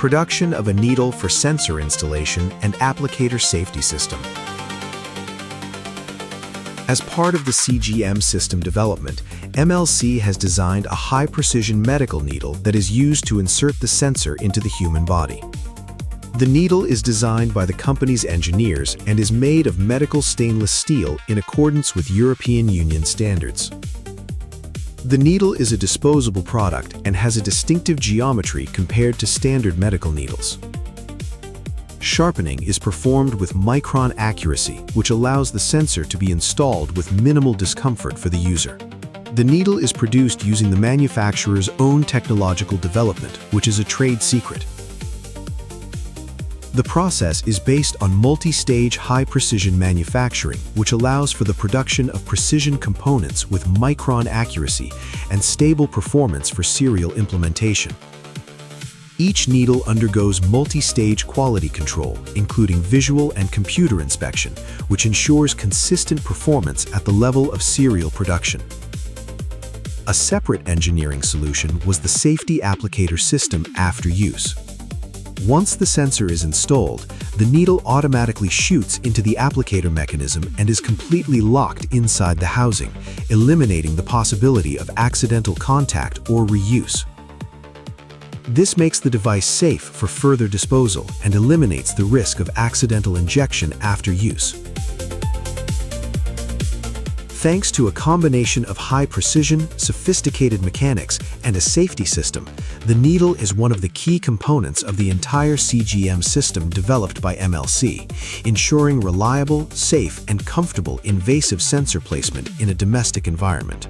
Production of a needle for sensor installation and applicator safety system. As part of the CGM system development, MLC has designed a high-precision medical needle that is used to insert the sensor into the human body. The needle is designed by the company's engineers and is made of medical stainless steel in accordance with European Union standards. The needle is a disposable product and has a distinctive geometry compared to standard medical needles. Sharpening is performed with micron accuracy, which allows the sensor to be installed with minimal discomfort for the user. The needle is produced using the manufacturer's own technological development, which is a trade secret. The process is based on multi-stage high-precision manufacturing, which allows for the production of precision components with micron accuracy and stable performance for serial implementation. Each needle undergoes multi-stage quality control, including visual and computer inspection, which ensures consistent performance at the level of serial production. A separate engineering solution was the safety applicator system after use. Once the sensor is installed, the needle automatically shoots into the applicator mechanism and is completely locked inside the housing, eliminating the possibility of accidental contact or reuse. This makes the device safe for further disposal and eliminates the risk of accidental injection after use. Thanks to a combination of high precision, sophisticated mechanics, and a safety system, the needle is one of the key components of the entire CGM system developed by MLC, ensuring reliable, safe, and comfortable invasive sensor placement in a domestic environment.